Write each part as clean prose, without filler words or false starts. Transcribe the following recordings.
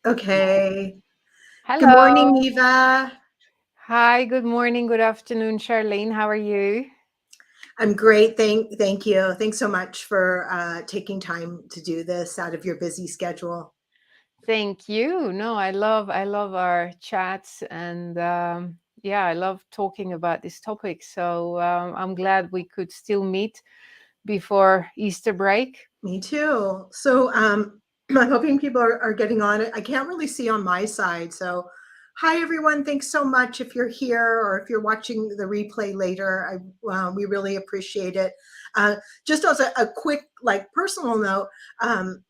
Okay. Good morning, Hello. Eva. Hi, good morning, good afternoon, Charlene. How are you? I'm great. Thank you. Thanks so much for taking time to do this out of your busy schedule. Thank you. No, I love our chats and yeah, I love talking about this topic. So I'm glad we could still meet before Easter break. Me too. So I'm hoping people are getting on it. I can't really see on my side. So hi, everyone. Thanks so much if you're here or if you're watching the replay later. We really appreciate it. Uh, just as a quick, like personal note, um,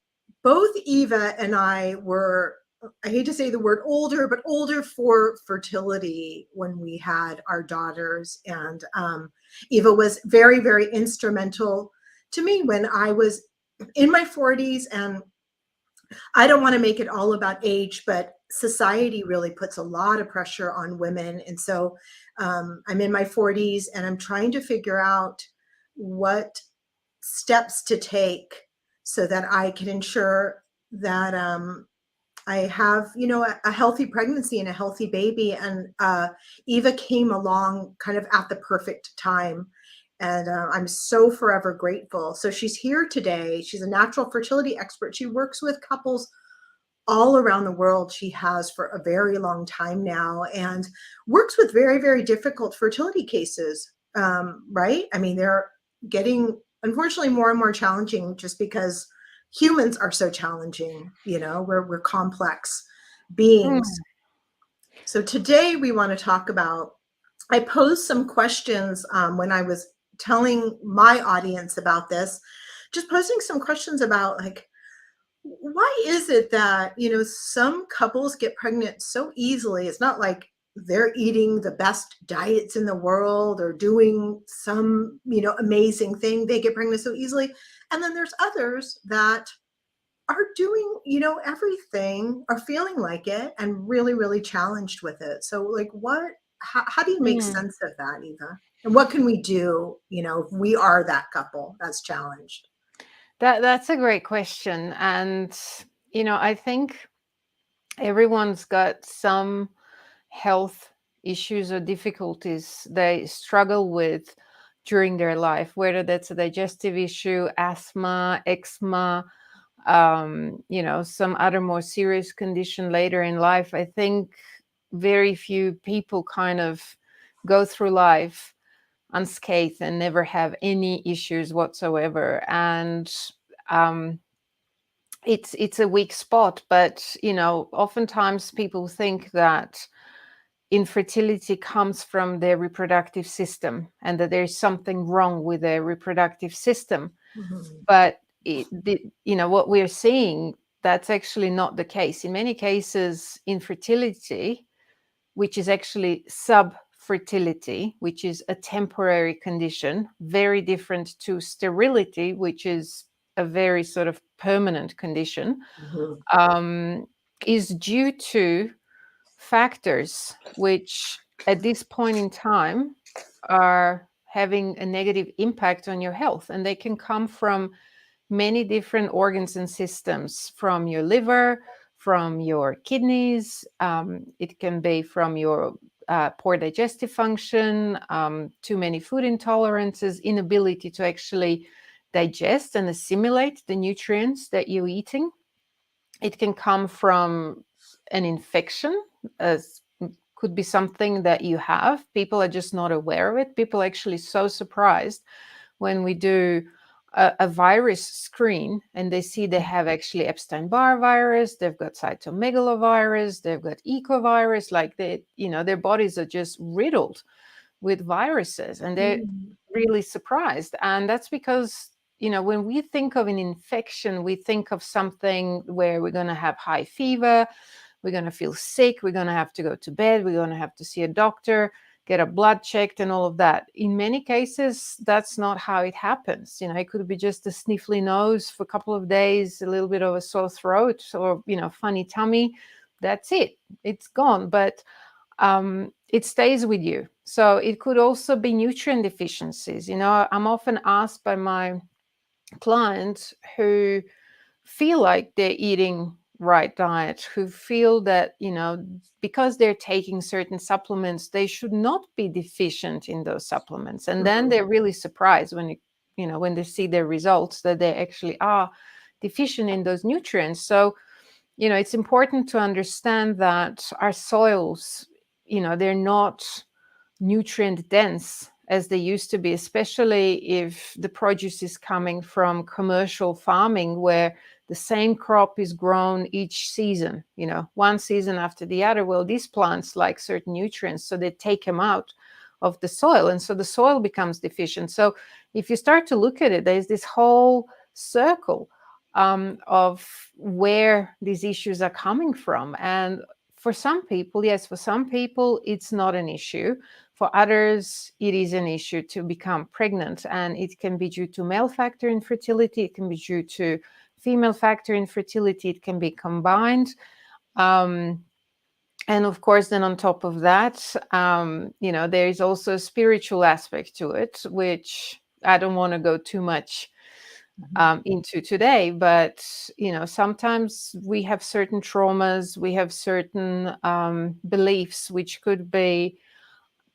both Eva and I were, I hate to say the word older, but older for fertility when we had our daughters. And Eva was very, very instrumental to me when I was in my 40s. And I don't want to make it all about age, but society really puts a lot of pressure on women. And so I'm in my 40s and I'm trying to figure out what steps to take so that I can ensure that I have, a healthy pregnancy and a healthy baby. And Eva came along kind of at the perfect time. And I'm so forever grateful. So she's here today. She's a natural fertility expert. She works with couples all around the world. She has for a very long time now and works with very, very difficult fertility cases, right? I mean, they're getting, unfortunately, more and more challenging just because humans are so challenging. We're complex beings. Mm. So today we want to talk about, I posed some questions when I was telling my audience about this, just posing some questions about like, why is it that, some couples get pregnant so easily? It's not like they're eating the best diets in the world or doing some, amazing thing. They get pregnant so easily. And then there's others that are doing, everything, are feeling like it and really, really challenged with it. So like how do you make Mm. sense of that, Eva? And what can we do, if we are that couple that's challenged? That's a great question. And I think everyone's got some health issues or difficulties they struggle with during their life, whether that's a digestive issue, asthma, eczema, some other more serious condition later in life. I think very few people kind of go through life unscathed and never have any issues whatsoever. And um, it's a weak spot, but oftentimes people think that infertility comes from their reproductive system and that there's something wrong with their reproductive system. Mhm. But what we're seeing, that's actually not the case. In many cases, infertility, which is actually subfertility, which is a temporary condition, very different to sterility, which is a very sort of permanent condition, Mhm. um, is due to factors which at this point in time are having a negative impact on your health. And they can come from many different organs and systems, from your liver, from your kidneys. It can be from your poor digestive function, too many food intolerances, inability to actually digest and assimilate the nutrients that you're eating. It can come from an infection, as could be something that you have. People are just not aware of it. People are actually so surprised when we do a virus screen and they see they have actually Epstein-Barr virus, they've got cytomegalovirus, they've got ecovirus, like their bodies are just riddled with viruses and they're Mhm. really surprised. And that's because, when we think of an infection, we think of something where we're going to have high fever, we're going to feel sick, we're going to have to go to bed, we're going to have to see a doctor, get a blood checked and all of that. In many cases, that's not how it happens. It could be just a sniffly nose for a couple of days, a little bit of a sore throat or, funny tummy. That's it. It's gone. But it stays with you. So it could also be nutrient deficiencies. I'm often asked by my clients who feel like they're eating right diet, who feel that, because they're taking certain supplements, they should not be deficient in those supplements. And then they're really surprised when when they see their results, that they actually are deficient in those nutrients. So, it's important to understand that our soils, they're not nutrient dense as they used to be, especially if the produce is coming from commercial farming, where the same crop is grown each season, one season after the other. Well, these plants like certain nutrients, so they take them out of the soil, and so the soil becomes deficient. So if you start to look at it, there's this whole circle of where these issues are coming from. And for some people, yes, for some people, it's not an issue. For others, it is an issue to become pregnant, and it can be due to male factor infertility. It can be due to female factor infertility. It can be combined. And of course, then on top of that, there is also a spiritual aspect to it, which I don't want to go too much into today. But, sometimes we have certain traumas, we have certain beliefs which could be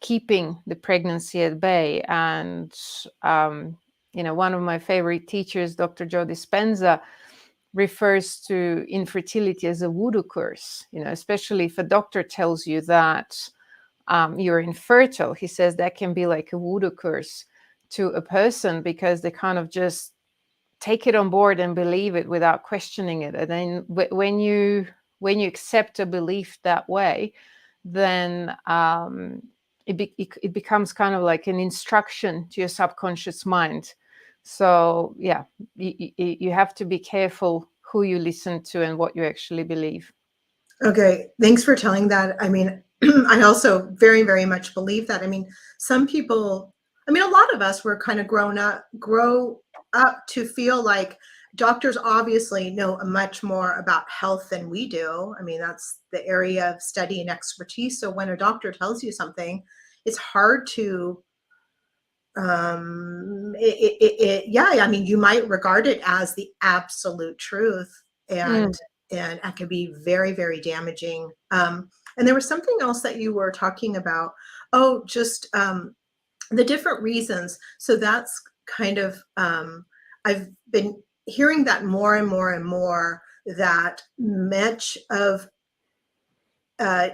keeping the pregnancy at bay. And, one of my favorite teachers, Dr. Joe Dispenza, refers to infertility as a voodoo curse, especially if a doctor tells you that you're infertile. He says that can be like a voodoo curse to a person, because they kind of just take it on board and believe it without questioning it. And then when you accept a belief that way, then it becomes kind of like an instruction to your subconscious mind. So yeah, you have to be careful who you listen to and what you actually believe. Okay, thanks for telling that. I mean, I also very, very much believe that. I mean, some people, I mean, a lot of us were kind of grow up to feel like doctors obviously know much more about health than we do. I mean, that's the area of study and expertise. So when a doctor tells you something, it's hard to yeah, I mean, you might regard it as the absolute truth, and that can be very, very damaging. And there was something else that you were talking about. Oh, just the different reasons. So that's kind of I've been hearing that more and more and more, that much of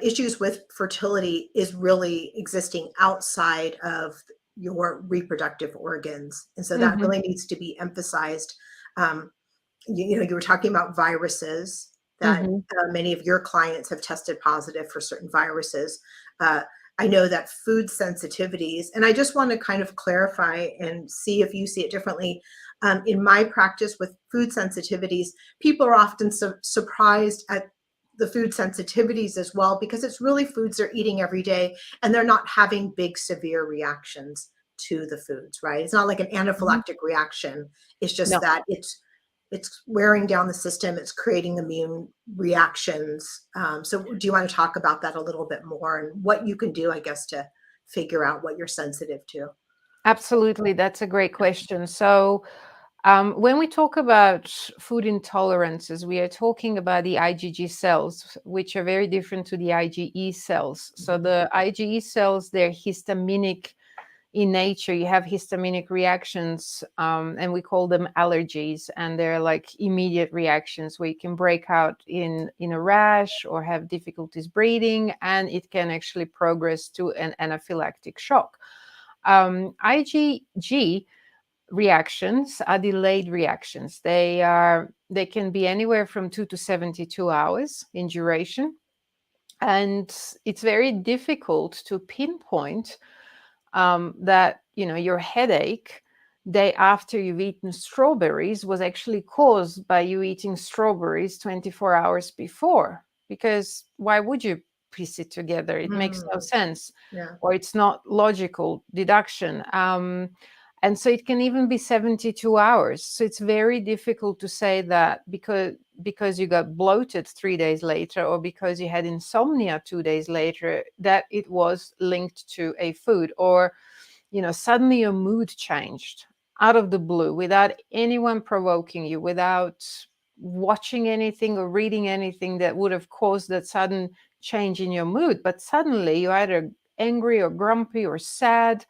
issues with fertility is really existing outside of your reproductive organs. And so that Mm-hmm. really needs to be emphasized. You were talking about viruses, that Mm-hmm. many of your clients have tested positive for certain viruses. I know that food sensitivities, and I just want to kind of clarify and see if you see it differently. In my practice with food sensitivities, people are often surprised at the food sensitivities as well, because it's really foods they're eating every day, and they're not having big severe reactions to the foods, right? It's not like an anaphylactic reaction. It's just No. that it's wearing down the system. It's creating immune reactions. So do you want to talk about that a little bit more, and what you can do, I guess, to figure out what you're sensitive to? Absolutely. That's a great question. So, when we talk about food intolerances, we are talking about the IgG cells, which are very different to the IgE cells. So the IgE cells, they're histaminic in nature. You have histaminic reactions, and we call them allergies. And they're like immediate reactions where you can break out in a rash or have difficulties breathing, and it can actually progress to an anaphylactic shock. IgG reactions are delayed reactions. They can be anywhere from 2 to 72 hours in duration, and it's very difficult to pinpoint that your headache day after you've eaten strawberries was actually caused by you eating strawberries 24 hours before, because why would you piece it together? It makes no sense, Yeah. or it's not logical deduction. And so it can even be 72 hours. So it's very difficult to say that because you got bloated 3 days later, or because you had insomnia 2 days later, that it was linked to a food. Or suddenly your mood changed out of the blue without anyone provoking you, without watching anything or reading anything that would have caused that sudden change in your mood, but suddenly you're either angry or grumpy or sad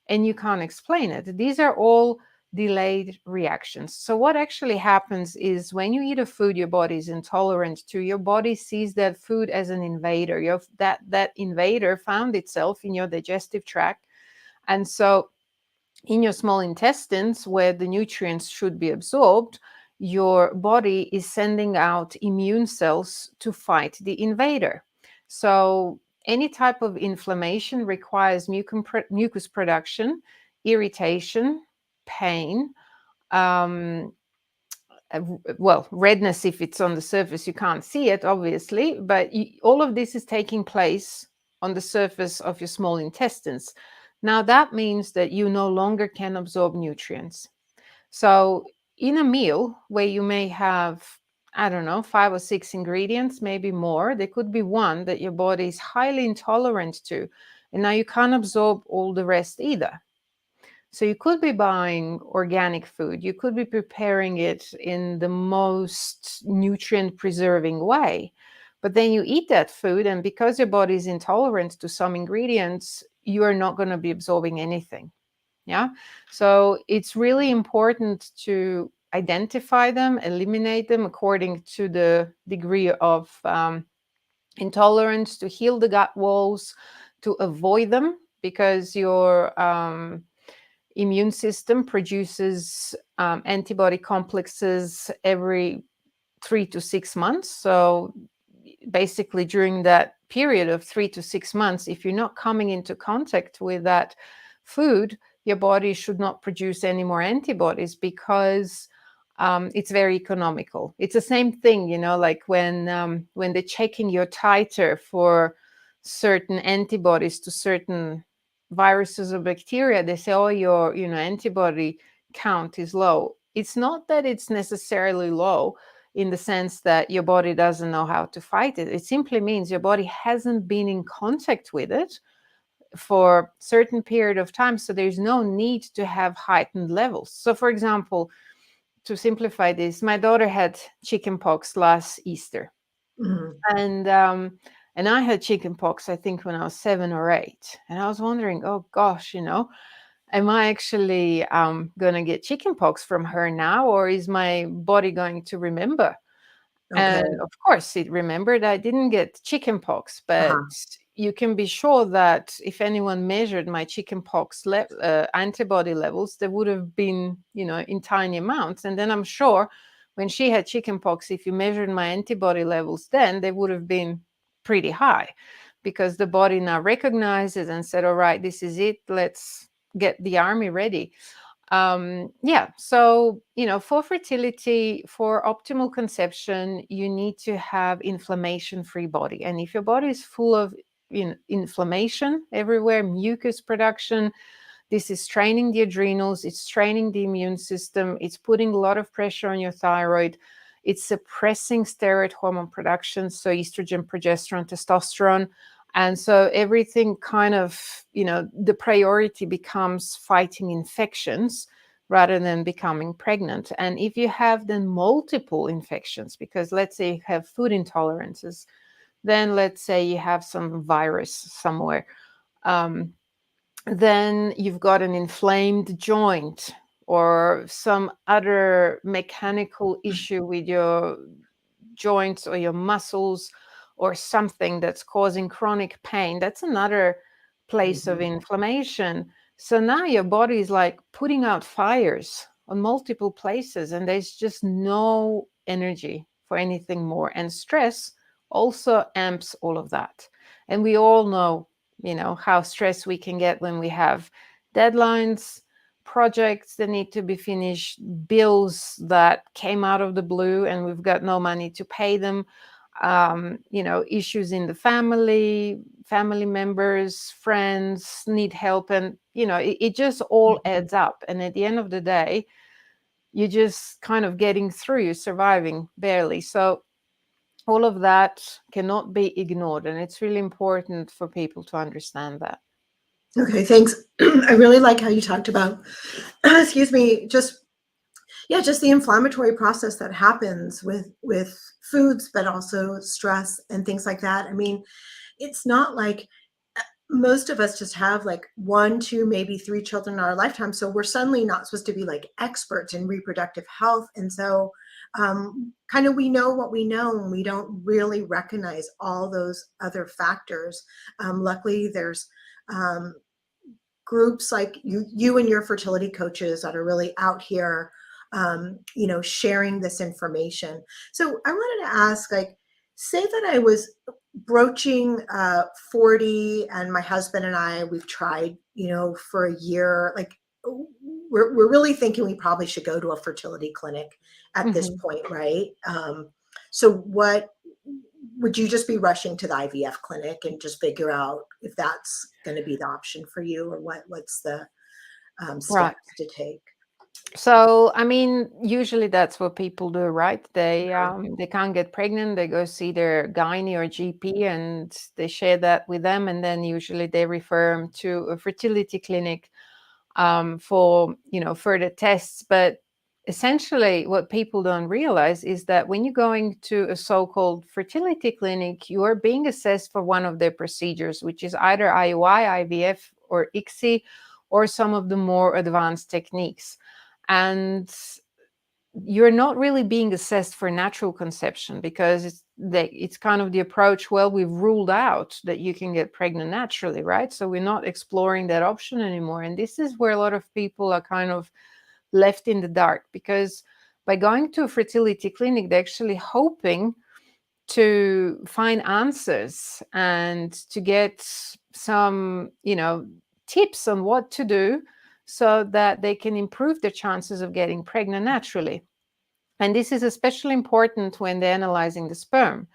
and you can't explain it. These are all delayed reactions. So what actually happens is when you eat a food your body is intolerant to, your body sees that food as an invader. That invader found itself in your digestive tract. And so in your small intestines, where the nutrients should be absorbed, your body is sending out immune cells to fight the invader. So any type of inflammation requires mucus production, irritation, pain, um, well, redness if it's on the surface. You can't see it, obviously, but all of this is taking place on the surface of your small intestines. Now, that means that you no longer can absorb nutrients. So in a meal where you may have, I don't know, 5 or 6 ingredients, maybe more, there could be one that your body is highly intolerant to. And now you can't absorb all the rest either. So you could be buying organic food. You could be preparing it in the most nutrient preserving way. But then you eat that food, and because your body is intolerant to some ingredients, you are not going to be absorbing anything. Yeah. So it's really important to identify them, eliminate them according to the degree of intolerance, to heal the gut walls, to avoid them, because your immune system produces antibody complexes every 3 to 6 months. So basically during that period of 3 to 6 months, if you're not coming into contact with that food, your body should not produce any more antibodies, because it's very economical. It's the same thing, like when they're checking your titer for certain antibodies to certain viruses or bacteria, they say, oh, your antibody count is low. It's not that it's necessarily low in the sense that your body doesn't know how to fight it. It simply means your body hasn't been in contact with it for a certain period of time, so there's no need to have heightened levels. So for example, to simplify this, my daughter had chickenpox last Easter. Mm-hmm. And I had chickenpox, I think, when I was 7 or 8. And I was wondering, oh gosh, am I actually going to get chickenpox from her now, or is my body going to remember? Okay. And of course, it remembered I didn't get chickenpox, but you can be sure that if anyone measured my chickenpox antibody levels, they would have been, in tiny amounts. And then I'm sure when she had chickenpox, if you measured my antibody levels, then they would have been pretty high, because the body now recognizes and said, all right, this is it. Let's get the army ready. So, for fertility, for optimal conception, you need to have inflammation-free body. And if your body is full of inflammation everywhere, mucus production, this is straining the adrenals, it's straining the immune system, it's putting a lot of pressure on your thyroid, it's suppressing steroid hormone production, so estrogen, progesterone, testosterone. And so everything kind of, the priority becomes fighting infections rather than becoming pregnant. And if you have then multiple infections, because let's say you have food intolerances, then let's say you have some virus somewhere, then you've got an inflamed joint or some other mechanical issue with your joints or your muscles, or something that's causing chronic pain. That's another place of inflammation. So now your body is like putting out fires on multiple places, and there's just no energy for anything more. And stress also amps all of that. And we all know, how stressed we can get when we have deadlines, projects that need to be finished, bills that came out of the blue and we've got no money to pay them, issues in the family members, friends need help, and it just all adds up. And at the end of the day, you're just kind of getting through, you're surviving barely. So all of that cannot be ignored, and it's really important for people to understand that. Okay, thanks. I really like how you talked about, excuse me, just yeah, just the inflammatory process that happens with foods, but also stress and things like that. I mean, it's not like most of us just have like 1, 2, maybe 3 children in our lifetime. So we're suddenly not supposed to be like experts in reproductive health. And so kind of we know what we know, and we don't really recognize all those other factors. Luckily, there's groups like you and your fertility coaches that are really out here, sharing this information. So I wanted to ask, like, say that I was broaching 40, and my husband and we've tried, for a year. Like, we're really thinking we probably should go to a fertility clinic at this Mhm. point, right? So what would you just be rushing to the IVF clinic and just figure out if that's going to be the option for you, or what's the Right. steps to take? So, I mean, usually that's what people do, right? They can't get pregnant. They go see their gynae or GP, and they share that with them, and then usually they refer them to a fertility clinic for further tests. But essentially, what people don't realize is that when you're going to a so-called fertility clinic, you are being assessed for one of their procedures, which is either IUI, IVF, or ICSI, or some of the more advanced techniques. And you're not really being assessed for natural conception, because it's kind of the approach, well, we've ruled out that you can get pregnant naturally, right? So we're not exploring that option anymore. And this is where a lot of people are kind of left in the dark, because by going to a fertility clinic, they're actually hoping to find answers and to get some, tips on what to do so that they can improve their chances of getting pregnant naturally. And this is especially important when they're analyzing the sperm.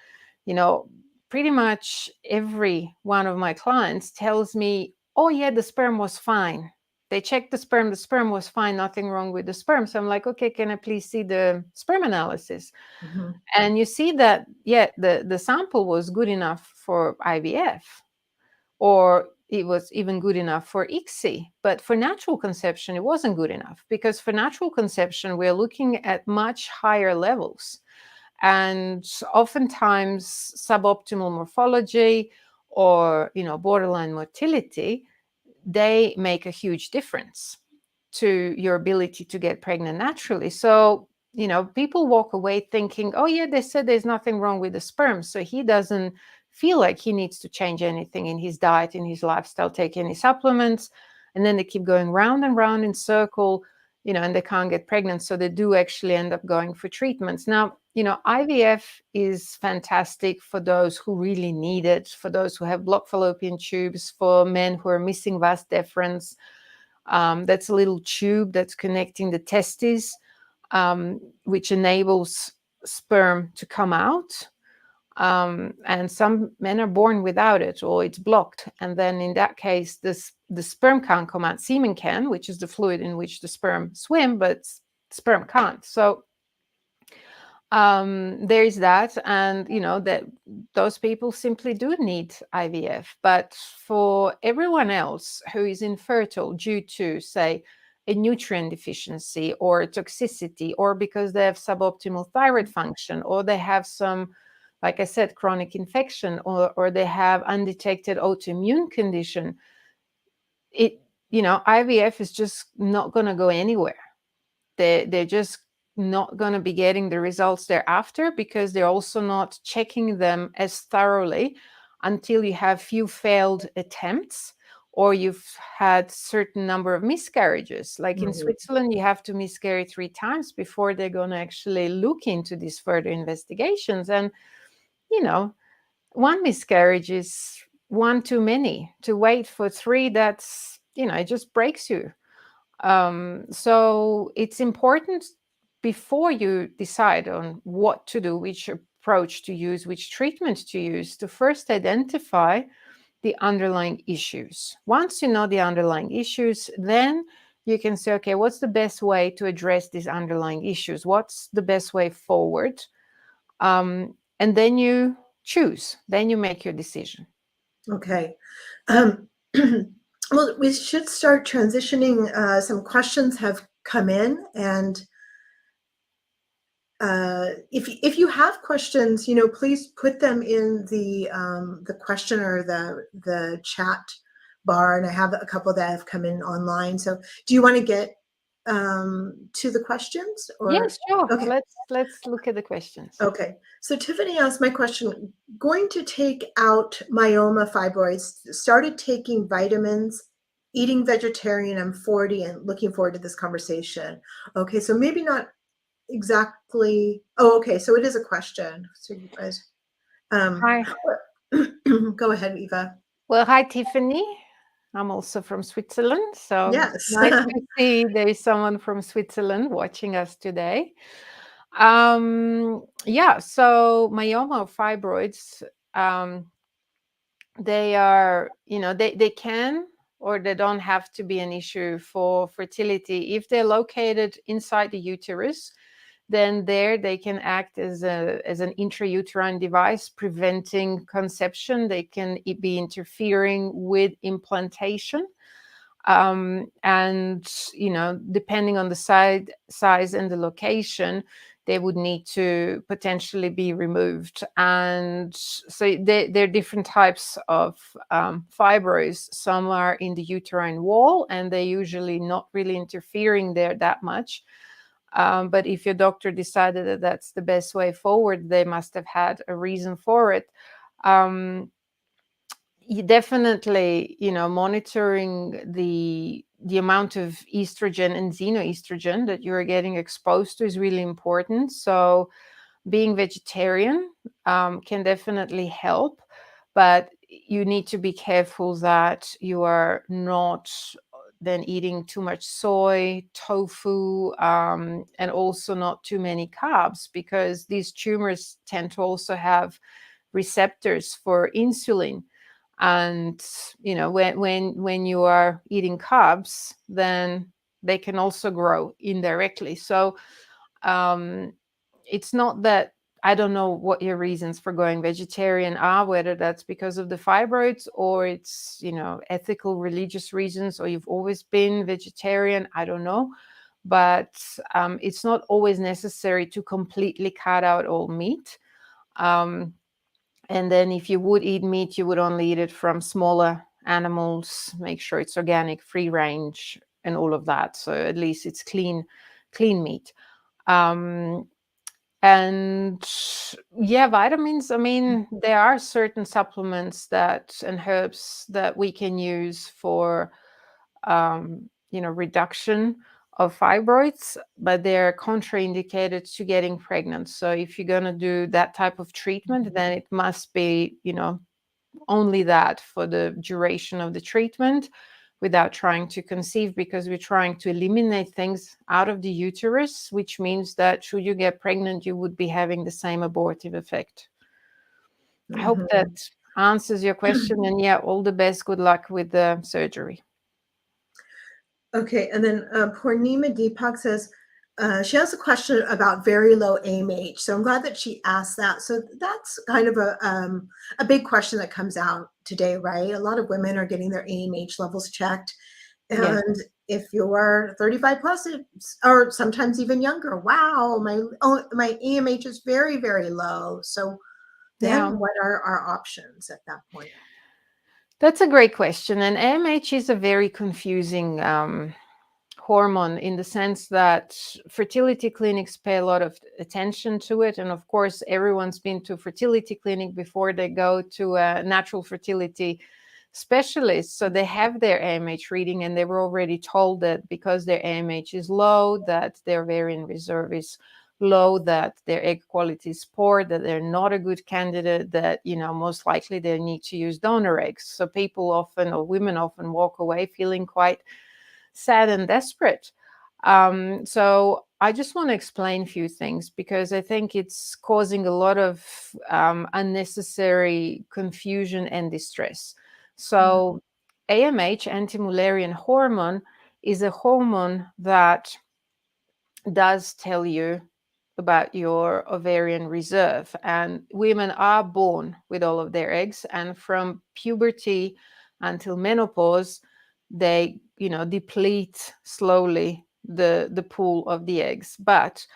You know, pretty much every one of my clients tells me, oh, yeah, the sperm was fine. They checked the sperm was fine, nothing wrong with the sperm. So I'm like, okay, can I please see the sperm analysis? Mhm. And you see that, yeah, the sample was good enough for IVF, or it was even good enough for ICSI. But for natural conception, it wasn't good enough, because for natural conception, we're looking at much higher levels. And oftentimes, suboptimal morphology or borderline motility, they make a huge difference to your ability to get pregnant naturally. So, people walk away thinking, oh, yeah, they said there's nothing wrong with the sperm. So he doesn't feel like he needs to change anything in his diet, in his lifestyle, take any supplements. And then they keep going round and round in circle, and they can't get pregnant. So they do actually end up going for treatments. Now, IVF is fantastic for those who really need it, for those who have blocked fallopian tubes, for men who are missing vas deferens. That's a little tube that's connecting the testes, which enables sperm to come out. And some men are born without it, or it's blocked. And then in that case, the sperm can't come out. Semen can, which is the fluid in which the sperm swim, but sperm can't. So there's that. And that those people simply do need IVF. But for everyone else who is infertile due to, say, a nutrient deficiency or toxicity, or because they have suboptimal thyroid function, or they have some, like I said, chronic infection, or they have undetected autoimmune condition, IVF is just not going to go anywhere. They're just not going to be getting the results they're after, because they're also not checking them as thoroughly until you have few failed attempts, or you've had certain number of miscarriages. Like in Mhm. Switzerland, you have to miscarry 3 times before they're going to actually look into these further investigations. And you know one miscarriage is one too many. To wait for 3, that's it just breaks you. So it's important, before you decide on what to do, which approach to use, which treatment to use, to first identify the underlying issues. Once you know the underlying issues, then you can say, okay, what's the best way to address these underlying issues? What's the best way forward? And then you choose, then you make your decision. Okay. Well, we should start transitioning. Some questions have come in, and if you have questions, please put them in the question or the chat bar. And I have a couple that have come in online. So do you want to get to the questions, or? Yes, sure. Okay. Let's look at the questions. Okay. So Tiffany asked my question, going to take out myoma fibroids, started taking vitamins, eating vegetarian. I'm 40 and looking forward to this conversation. Okay. So maybe not exactly. Oh, okay. So it is a question. So you guys, Hi. go ahead, Eva. Well, hi, Tiffany. I'm also from Switzerland. So Yes. nice to see there is someone from Switzerland watching us today. Yeah, so myoma fibroids, they are, they can or they don't have to be an issue for fertility. If they're located inside the uterus, then there they can act as an intrauterine device preventing conception. They can be interfering with implantation. And depending on the size and the location, they would need to potentially be removed. And so there are different types of fibroids. Some are in the uterine wall, and they're usually not really interfering there that much. But if your doctor decided that that's the best way forward, they must have had a reason for it. You definitely, monitoring the amount of estrogen and xenoestrogen that you are getting exposed to is really important. So being vegetarian can definitely help, but you need to be careful that you are not then eating too much soy, tofu, and also not too many carbs, because these tumors tend to also have receptors for insulin. And when you are eating carbs, then they can also grow indirectly. So it's not that, I don't know what your reasons for going vegetarian are, whether that's because of the fibroids or it's ethical religious reasons, or you've always been vegetarian. I don't know, but it's not always necessary to completely cut out all meat. And then if you would eat meat, you would only eat it from smaller animals, make sure it's organic, free range, and all of that. So at least it's clean meat. And yeah, vitamins, I mean, there are certain supplements and herbs that we can use for, reduction of fibroids, but they're contraindicated to getting pregnant. So if you're going to do that type of treatment, then it must be, only that for the duration of the treatment, without trying to conceive, because we're trying to eliminate things out of the uterus, which means that should you get pregnant, you would be having the same abortive effect. I hope that answers your question. And yeah, all the best. Good luck with the surgery. Okay, and then Purnima Deepak says she has a question about very low AMH. So I'm glad that she asked that. So that's kind of a big question that comes out today, right? A lot of women are getting their AMH levels checked. And Yes. if you're 35 plus, or sometimes even younger, wow, my AMH is very, very low. So then what are our options at that point? That's a great question. And AMH is a very confusing hormone, in the sense that fertility clinics pay a lot of attention to it. And of course, everyone's been to a fertility clinic before they go to a natural fertility specialist. So they have their AMH reading, and they were already told that because their AMH is low, that their ovarian reserve is low, that their egg quality is poor, that they're not a good candidate, that most likely they need to use donor eggs. So people often, or women often, walk away feeling quite sad and desperate. So I just want to explain a few things, because I think it's causing a lot of unnecessary confusion and distress. So AMH, Antimullerian hormone, is a hormone that does tell you about your ovarian reserve. And women are born with all of their eggs, and from puberty until menopause, they deplete slowly the pool of the eggs. But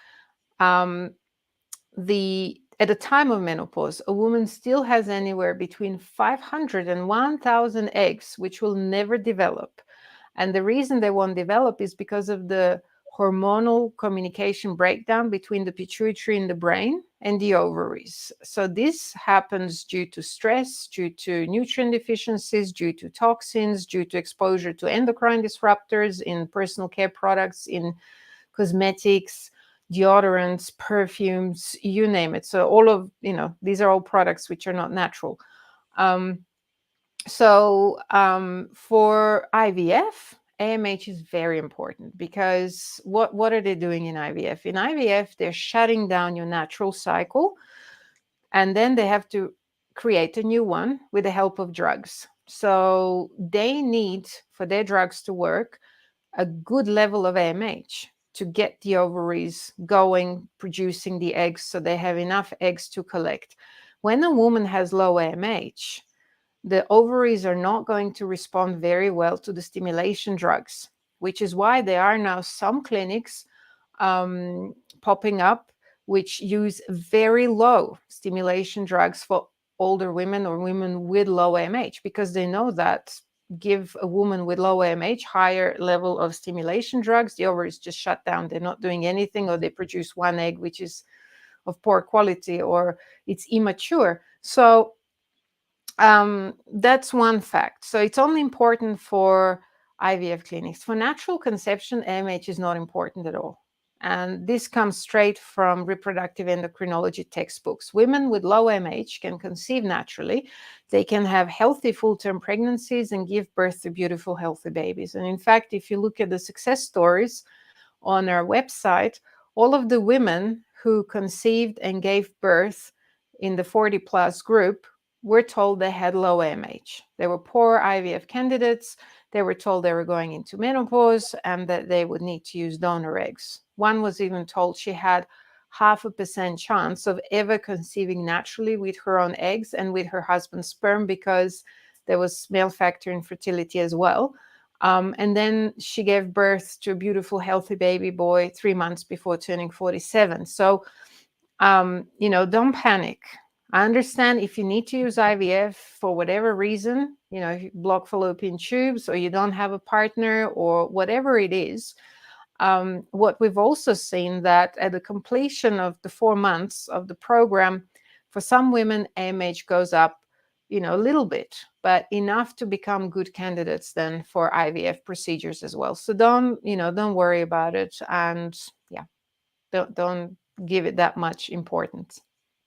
at the time of menopause, a woman still has anywhere between 500 and 1,000 eggs, which will never develop. And the reason they won't develop is because of the hormonal communication breakdown between the pituitary in the brain and the ovaries. So this happens due to stress, due to nutrient deficiencies, due to toxins, due to exposure to endocrine disruptors in personal care products, in cosmetics, deodorants, perfumes, you name it. So all of, these are all products which are not natural. For IVF, AMH is very important because what are they doing in IVF? In IVF, they're shutting down your natural cycle, and then they have to create a new one with the help of drugs. So they need, for their drugs to work, a good level of AMH to get the ovaries going, producing the eggs, so they have enough eggs to collect. When a woman has low AMH, the ovaries are not going to respond very well to the stimulation drugs, which is why there are now some clinics popping up which use very low stimulation drugs for older women or women with low AMH, because they know that give a woman with low AMH higher level of stimulation drugs, the ovaries just shut down. They're not doing anything, or they produce one egg which is of poor quality, or it's immature. So that's one fact. So it's only important for IVF clinics. For natural conception, AMH is not important at all. And this comes straight from reproductive endocrinology textbooks. Women with low AMH can conceive naturally. They can have healthy full-term pregnancies and give birth to beautiful, healthy babies. And in fact, if you look at the success stories on our website, all of the women who conceived and gave birth in the 40+ group were told they had low AMH. They were poor IVF candidates. They were told they were going into menopause and that they would need to use donor eggs. One was even told she had 0.5% chance of ever conceiving naturally with her own eggs and with her husband's sperm, because there was male factor infertility as well. And then she gave birth to a beautiful, healthy baby boy 3 months before turning 47. So, don't panic. I understand if you need to use IVF for whatever reason, if you block fallopian tubes, or you don't have a partner, or whatever it is. What we've also seen that at the completion of the 4 months of the program, for some women, AMH goes up, a little bit, but enough to become good candidates then for IVF procedures as well. So don't worry about it, and don't give it that much importance.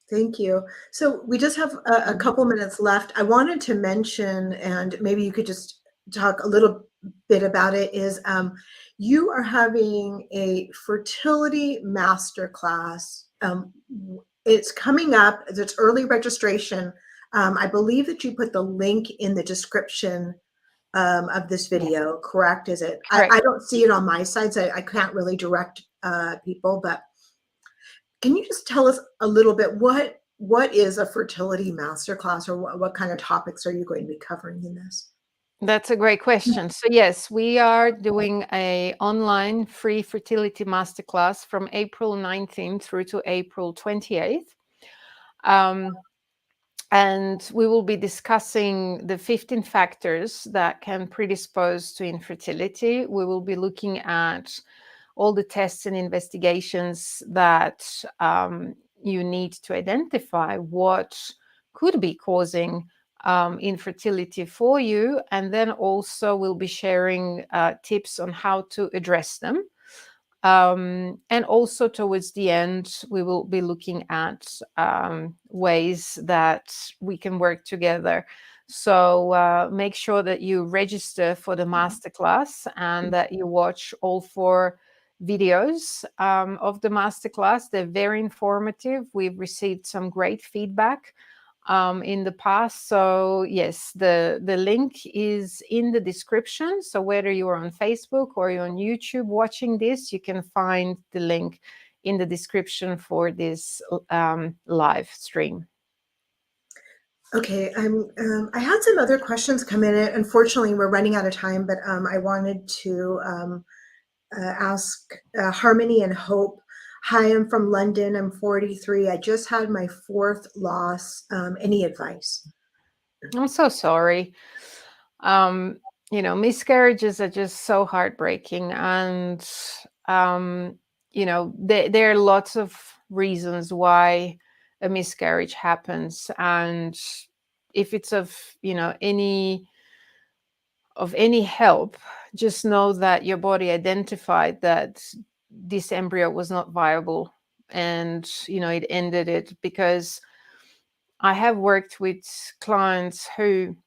Thank you. So we just have a couple minutes left. I wanted to mention, and maybe you could just talk a little bit about it, is you are having a fertility masterclass. It's coming up. It's early registration. I believe that you put the link in the description of this video, correct? Is it? Correct. I don't see it on my side, so I can't really direct people, but can you just tell us a little bit what is a fertility masterclass, or what kind of topics are you going to be covering in this? That's a great question. So yes, we are doing a online free fertility masterclass from April 19th through to April 28th. And we will be discussing the 15 factors that can predispose to infertility. We will be looking at all the tests and investigations that you need to identify what could be causing infertility for you. And then also we'll be sharing tips on how to address them. And also towards the end, we will be looking at ways that we can work together. So make sure that you register for the masterclass and that you watch all 4 videos of the masterclass. They're very informative. We've received some great feedback in the past. So yes, the link is in the description. So whether you're on Facebook or you're on YouTube watching this, you can find the link in the description for this live stream. Okay, I had some other questions come in. Unfortunately, we're running out of time, but I wanted to ask Harmony and Hope. Hi, I'm from London. I'm 43. I just had my fourth loss. Any advice? I'm so sorry. Um, miscarriages are just so heartbreaking, and there are lots of reasons why a miscarriage happens, and if it's of any help, just know that your body identified that this embryo was not viable, and it ended it. Because I have worked with clients who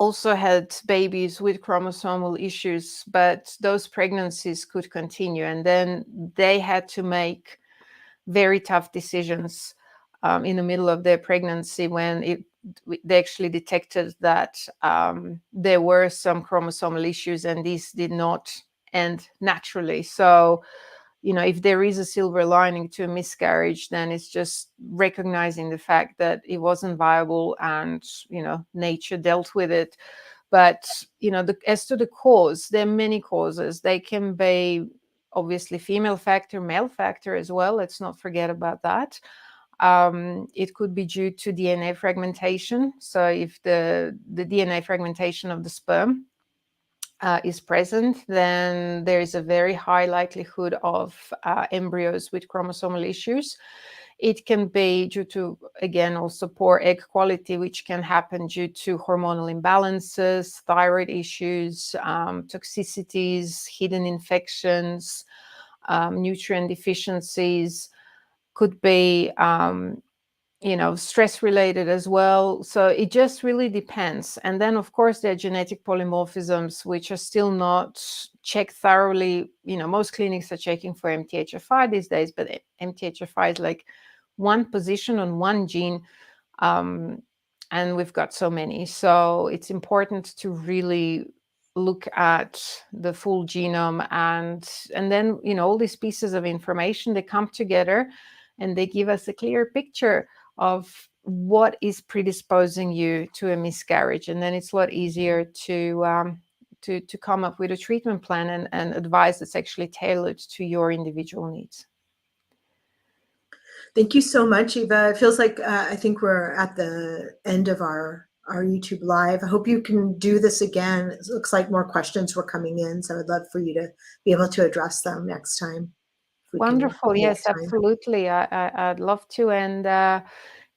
also had babies with chromosomal issues, but those pregnancies could continue, and then they had to make very tough decisions in the middle of their pregnancy when they actually detected that there were some chromosomal issues, and these did not end naturally. So, if there is a silver lining to a miscarriage, then it's just recognizing the fact that it wasn't viable, and nature dealt with it. But as to the cause, there are many causes. They can be obviously female factor, male factor as well. Let's not forget about that. It could be due to DNA fragmentation. So if the DNA fragmentation of the sperm is present, then there is a very high likelihood of embryos with chromosomal issues. It can be due to, again, also poor egg quality, which can happen due to hormonal imbalances, thyroid issues, toxicities, hidden infections, nutrient deficiencies. Could be stress related as well. So it just really depends. And then, of course, there are genetic polymorphisms, which are still not checked thoroughly. Most clinics are checking for MTHFR these days, but MTHFR is like one position on one gene. And we've got so many. So it's important to really look at the full genome, and then all these pieces of information, they come together and they give us a clear picture of what is predisposing you to a miscarriage. And then it's a lot easier to come up with a treatment plan and advice that's actually tailored to your individual needs. Thank you so much, Eva. It feels like I think we're at the end of our YouTube live. I hope you can do this again. It looks like more questions were coming in, so I'd love for you to be able to address them next time. Wonderful. Yes, absolutely. I'd love to. And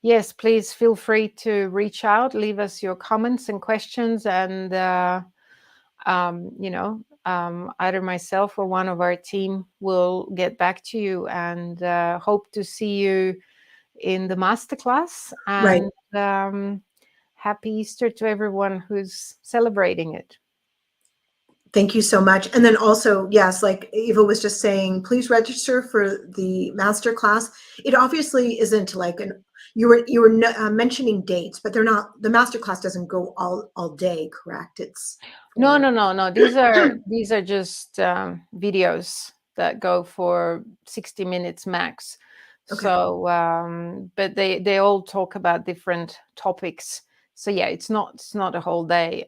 yes, please feel free to reach out, leave us your comments and questions, and either myself or one of our team will get back to you, and hope to see you in the masterclass. And happy Easter to everyone who's celebrating it. Thank you so much. And then also, yes, like Eva was just saying, please register for the masterclass. It obviously isn't like you were mentioning dates, but they're not. The masterclass doesn't go all day, correct? It's No. These are just videos that go for 60 minutes max. Okay. So, but they all talk about different topics. So yeah, it's not a whole day.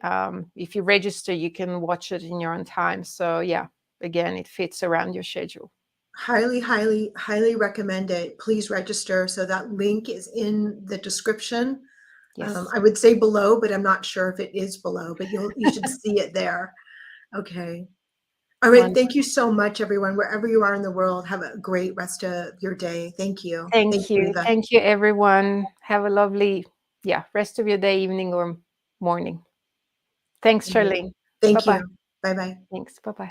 If you register, you can watch it in your own time. So yeah, again, it fits around your schedule. Highly, highly, highly recommend it. Please register. So that link is in the description. Yes. I would say below, but I'm not sure if it is below, but you should see it there. Okay. All right. Thank you so much, everyone. Wherever you are in the world, have a great rest of your day. Thank you. Thank you. Eva. Thank you, everyone. Have a lovely, rest of your day, evening, or morning. Thanks, Charlene. Thank Bye-bye. you. Bye-bye. Thanks. Bye-bye.